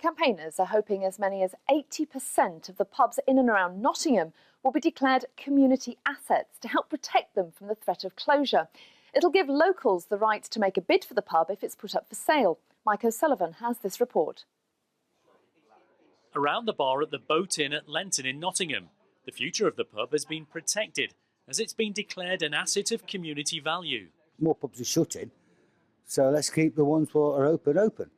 Campaigners are hoping as many as 80% of the pubs in and around Nottingham will be declared community assets to help protect them from the threat of closure. It'll give locals the right to make a bid for the pub if it's put up for sale. Mike O'Sullivan has this report. Around the bar at the Boat Inn at Lenton in Nottingham, the future of the pub has been protected as it's been declared an asset of community value. More pubs are shutting, so let's keep the ones that are open,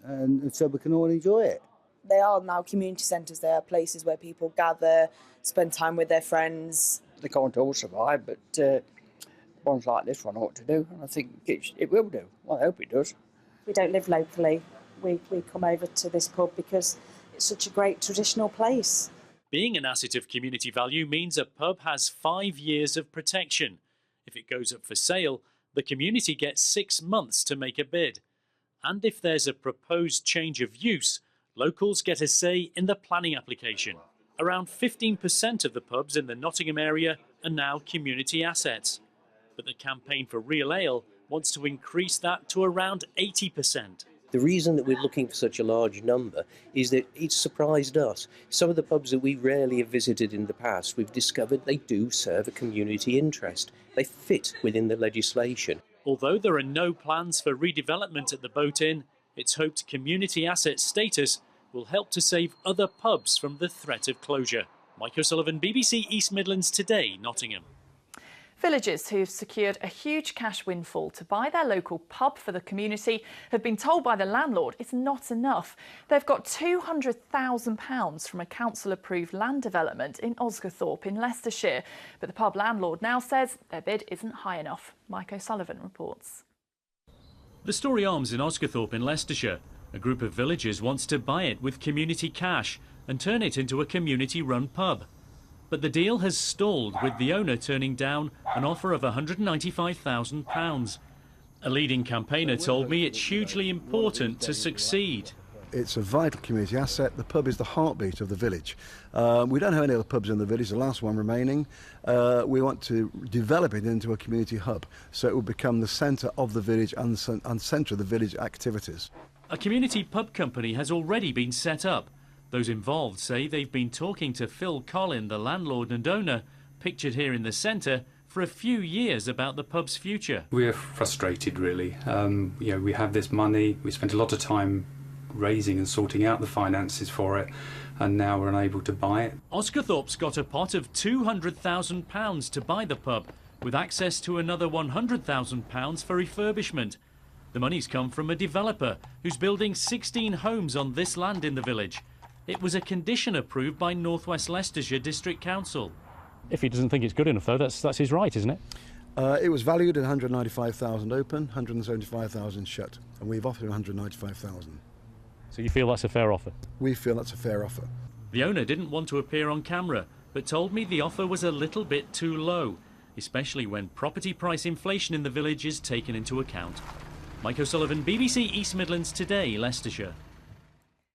and so we can all enjoy it. They are now community centres. They are places where people gather, spend time with their friends. They can't all survive, but ones like this one ought to do, and I think it will do. Well, I hope it does. We don't live locally. We come over to this pub because it's such a great traditional place. Being an asset of community value means a pub has 5 years of protection. If it goes up for sale, the community gets 6 months to make a bid. And if there's a proposed change of use, locals get a say in the planning application. Around 15% of the pubs in the Nottingham area are now community assets. But the Campaign for Real Ale wants to increase that to around 80%. The reason that we're looking for such a large number is that it's surprised us. Some of the pubs that we rarely have visited in the past, we've discovered they do serve a community interest. They fit within the legislation. Although there are no plans for redevelopment at the Boat Inn, it's hoped community asset status will help to save other pubs from the threat of closure. Mike O'Sullivan, BBC East Midlands Today, Nottingham. Villagers who've secured a huge cash windfall to buy their local pub for the community have been told by the landlord it's not enough. They've got £200,000 from a council-approved land development in Osgathorpe in Leicestershire. But the pub landlord now says their bid isn't high enough. Mike O'Sullivan reports. The Storey Arms in Osgathorpe in Leicestershire. A group of villagers wants to buy it with community cash and turn it into a community-run pub. But the deal has stalled, with the owner turning down an offer of £195,000. A leading campaigner told me it's hugely important to succeed. It's a vital community asset. The pub is the heartbeat of the village. We don't have any other pubs in the village, the last one remaining. We want to develop it into a community hub, so it will become the centre of the village and centre of the village activities. A community pub company has already been set up. Those involved say they've been talking to Phil Collin, the landlord and owner, pictured here in the centre, for a few years about the pub's future. We're frustrated, really. We have this money, we spent a lot of time raising and sorting out the finances for it, and now we're unable to buy it. Osgathorpe's got a pot of £200,000 to buy the pub, with access to another £100,000 for refurbishment. The money's come from a developer who's building 16 homes on this land in the village. It was a condition approved by North West Leicestershire District Council. If he doesn't think it's good enough, though, that's his right, isn't it? It was valued at 195,000 open, 175,000 shut, and we've offered 195,000. So you feel that's a fair offer? We feel that's a fair offer. The owner didn't want to appear on camera, but told me the offer was a little bit too low, especially when property price inflation in the village is taken into account. Mike O'Sullivan, BBC East Midlands Today, Leicestershire.